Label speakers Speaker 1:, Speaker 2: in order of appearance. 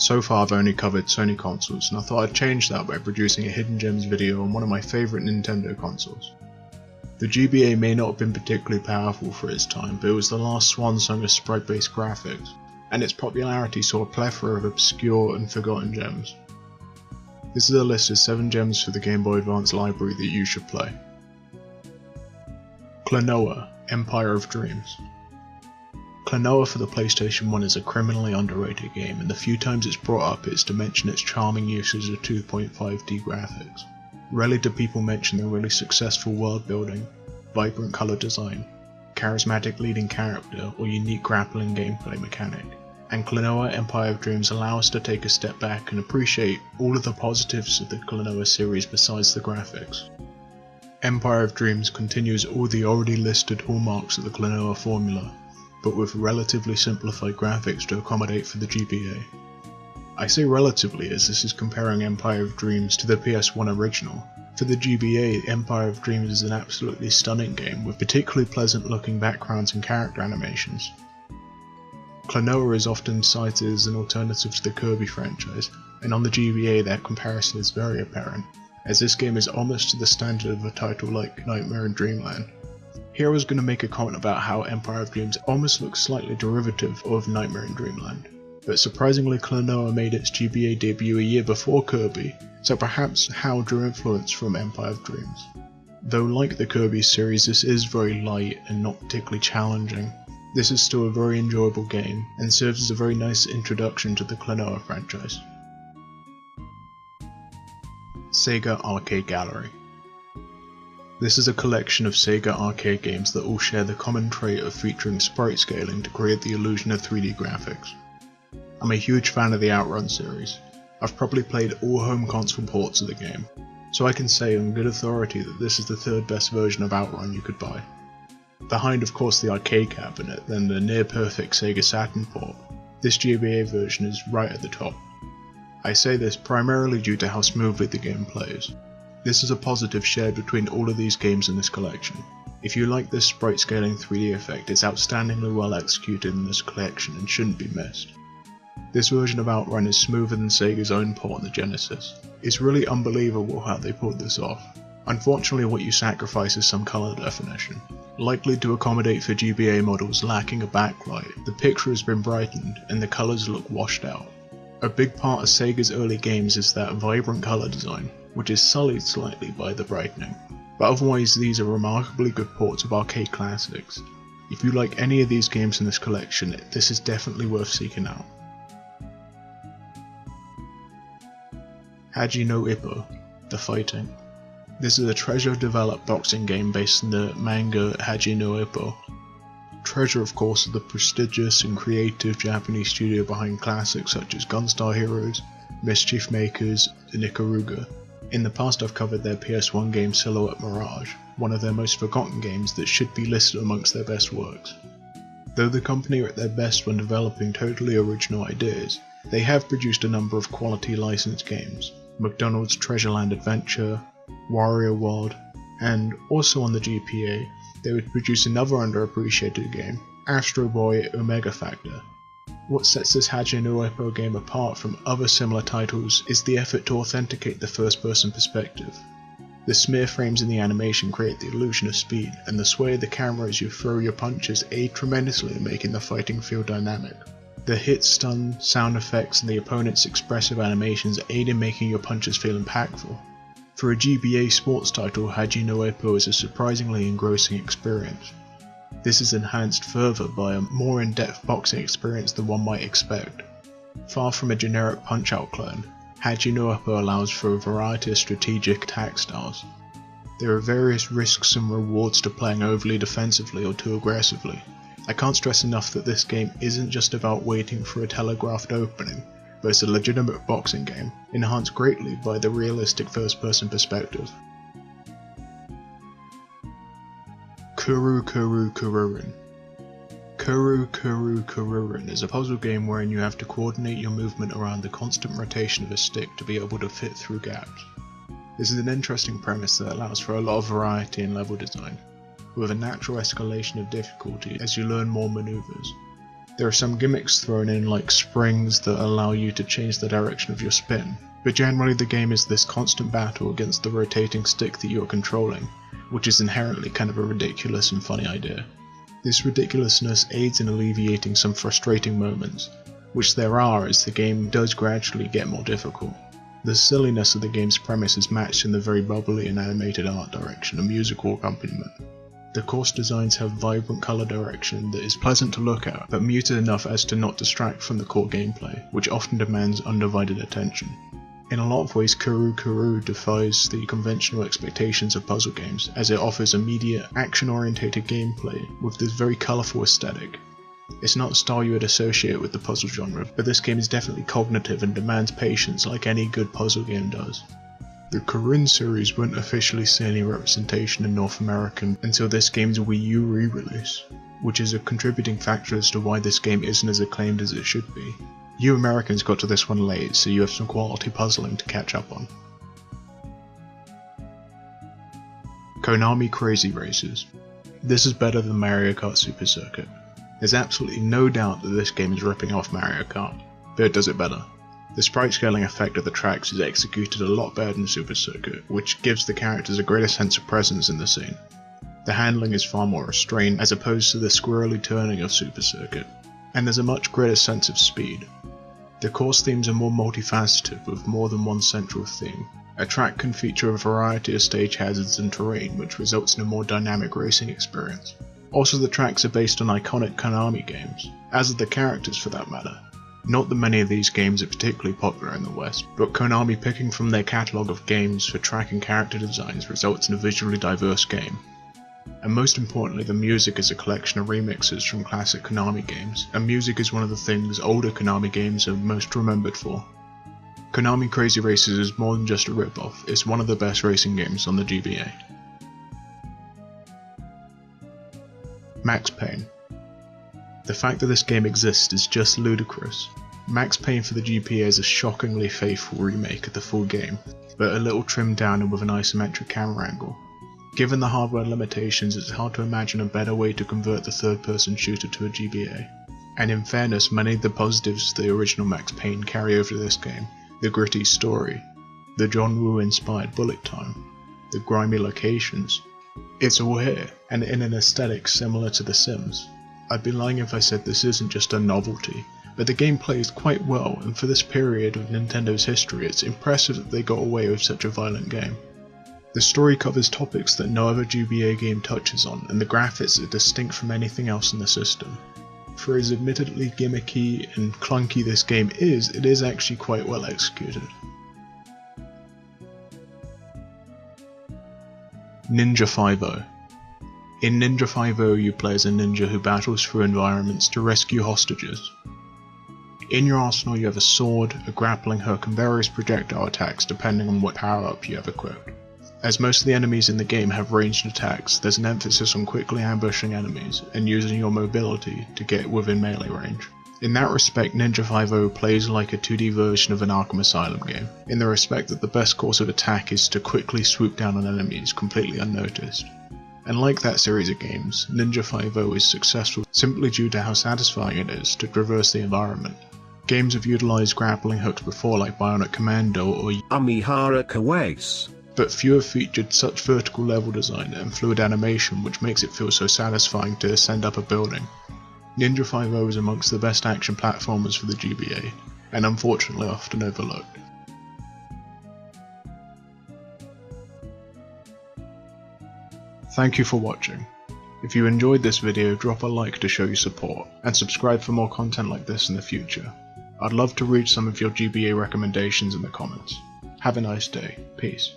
Speaker 1: So far I've only covered Sony consoles, and I thought I'd change that by producing a Hidden Gems video on one of my favourite Nintendo consoles. The GBA may not have been particularly powerful for its time, but it was the last swan song of sprite-based graphics, and its popularity saw a plethora of obscure and forgotten gems. This is a list of 7 gems for the Game Boy Advance library that you should play. Klonoa, Empire of Dreams. Klonoa for the PlayStation 1 is a criminally underrated game, and the few times it's brought up is to mention its charming usage of 2.5D graphics. Rarely do people mention the really successful world building, vibrant colour design, charismatic leading character, or unique grappling gameplay mechanic. And Klonoa Empire of Dreams allow us to take a step back and appreciate all of the positives of the Klonoa series besides the graphics. Empire of Dreams continues all the already listed hallmarks of the Klonoa formula, but with relatively simplified graphics to accommodate for the GBA. I say relatively as this is comparing Empire of Dreams to the PS1 original. For the GBA, Empire of Dreams is an absolutely stunning game with particularly pleasant looking backgrounds and character animations. Klonoa is often cited as an alternative to the Kirby franchise, and on the GBA that comparison is very apparent, as this game is almost to the standard of a title like Nightmare in Dreamland. Here I was going to make a comment about how Empire of Dreams almost looks slightly derivative of Nightmare in Dreamland, but surprisingly Klonoa made its GBA debut a year before Kirby, so perhaps HAL drew influence from Empire of Dreams. Though like the Kirby series, this is very light and not particularly challenging. This is still a very enjoyable game, and serves as a very nice introduction to the Klonoa franchise. Sega Arcade Gallery. This is a collection of Sega arcade games that all share the common trait of featuring sprite scaling to create the illusion of 3D graphics. I'm a huge fan of the Outrun series. I've probably played all home console ports of the game, so I can say on good authority that this is the 3rd best version of Outrun you could buy. Behind of course the arcade cabinet, then the near perfect Sega Saturn port, this GBA version is right at the top. I say this primarily due to how smoothly the game plays. This is a positive shared between all of these games in this collection. If you like this sprite scaling 3D effect, it's outstandingly well executed in this collection and shouldn't be missed. This version of Outrun is smoother than Sega's own port on the Genesis. It's really unbelievable how they pulled this off. Unfortunately what you sacrifice is some colour definition. Likely to accommodate for GBA models lacking a backlight, the picture has been brightened and the colours look washed out. A big part of Sega's early games is that vibrant colour design, which is sullied slightly by the brightening, but otherwise these are remarkably good ports of arcade classics. If you like any of these games in this collection, this is definitely worth seeking out. Hadji no Ippo, The Fighting. This is a Treasure-developed boxing game based on the manga Hadji no Ippo. Treasure of course is the prestigious and creative Japanese studio behind classics such as Gunstar Heroes, Mischief Makers, and Ikaruga. In the past I've covered their PS1 game Silhouette Mirage, one of their most forgotten games that should be listed amongst their best works. Though the company are at their best when developing totally original ideas, they have produced a number of quality licensed games, McDonald's Treasureland Adventure, Wario World, and also on the GBA, they would produce another underappreciated game, Astro Boy Omega Factor. What sets this Hadji no Ippo game apart from other similar titles is the effort to authenticate the first-person perspective. The smear frames in the animation create the illusion of speed, and the sway of the camera as you throw your punches aid tremendously in making the fighting feel dynamic. The hit, stun, sound effects, and the opponent's expressive animations aid in making your punches feel impactful. For a GBA sports title, Hadji no Ippo is a surprisingly engrossing experience. This is enhanced further by a more in-depth boxing experience than one might expect. Far from a generic punch-out clone, Hadji no Ippo allows for a variety of strategic attack styles. There are various risks and rewards to playing overly defensively or too aggressively. I can't stress enough that this game isn't just about waiting for a telegraphed opening, but it's a legitimate boxing game, enhanced greatly by the realistic first-person perspective. Kururin. Kururin is a puzzle game wherein you have to coordinate your movement around the constant rotation of a stick to be able to fit through gaps. This is an interesting premise that allows for a lot of variety in level design, with a natural escalation of difficulty as you learn more maneuvers. There are some gimmicks thrown in like springs that allow you to change the direction of your spin, but generally the game is this constant battle against the rotating stick that you are controlling, which is inherently kind of a ridiculous and funny idea. This ridiculousness aids in alleviating some frustrating moments, which there are as the game does gradually get more difficult. The silliness of the game's premise is matched in the very bubbly and animated art direction and musical accompaniment. The course designs have vibrant colour direction that is pleasant to look at, but muted enough as to not distract from the core gameplay, which often demands undivided attention. In a lot of ways, Kuru defies the conventional expectations of puzzle games, as it offers immediate, action-orientated gameplay with this very colourful aesthetic. It's not a style you would associate with the puzzle genre, but this game is definitely cognitive and demands patience like any good puzzle game does. The Kururin series wouldn't officially see any representation in North America until this game's Wii U re-release, which is a contributing factor as to why this game isn't as acclaimed as it should be. You Americans got to this one late, so you have some quality puzzling to catch up on. Konami Krazy Racers. This is better than Mario Kart Super Circuit. There's absolutely no doubt that this game is ripping off Mario Kart, but it does it better. The sprite scaling effect of the tracks is executed a lot better than Super Circuit, which gives the characters a greater sense of presence in the scene. The handling is far more restrained as opposed to the squirrely turning of Super Circuit, and there's a much greater sense of speed. The course themes are more multifaceted with more than one central theme. A track can feature a variety of stage hazards and terrain, which results in a more dynamic racing experience. Also, the tracks are based on iconic Konami games, as are the characters for that matter. Not that many of these games are particularly popular in the West, but Konami picking from their catalogue of games for track and character designs results in a visually diverse game. And most importantly, the music is a collection of remixes from classic Konami games, and music is one of the things older Konami games are most remembered for. Konami Krazy Racers is more than just a rip-off, it's one of the best racing games on the GBA. Max Payne. The fact that this game exists is just ludicrous. Max Payne for the GBA is a shockingly faithful remake of the full game, but a little trimmed down and with an isometric camera angle. Given the hardware limitations, it's hard to imagine a better way to convert the third-person shooter to a GBA. And in fairness, many of the positives the original Max Payne carry over to this game. The gritty story, the John Woo-inspired bullet time, the grimy locations. It's all here, and in an aesthetic similar to The Sims. I'd be lying if I said this isn't just a novelty, but the game plays quite well, and for this period of Nintendo's history it's impressive that they got away with such a violent game. The story covers topics that no other GBA game touches on, and the graphics are distinct from anything else in the system. For as admittedly gimmicky and clunky this game is, it is actually quite well executed. Ninja Fivo. In Ninja Fivo you play as a ninja who battles through environments to rescue hostages. In your arsenal you have a sword, a grappling hook and various projectile attacks depending on what power up you have equipped. As most of the enemies in the game have ranged attacks, there's an emphasis on quickly ambushing enemies and using your mobility to get within melee range. In that respect, Ninja Fivo plays like a 2D version of an Arkham Asylum game, in the respect that the best course of attack is to quickly swoop down on enemies completely unnoticed. And like that series of games, Ninja Fivo is successful simply due to how satisfying it is to traverse the environment. Games have utilised grappling hooks before like Bionic Commando or
Speaker 2: Amihara Kawaii,
Speaker 1: but few have featured such vertical level design and fluid animation which makes it feel so satisfying to ascend up a building. Ninja Fivo is amongst the best action platformers for the GBA, and unfortunately often overlooked. Thank you for watching. If you enjoyed this video, drop a like to show your support, and subscribe for more content like this in the future. I'd love to read some of your GBA recommendations in the comments. Have a nice day. Peace.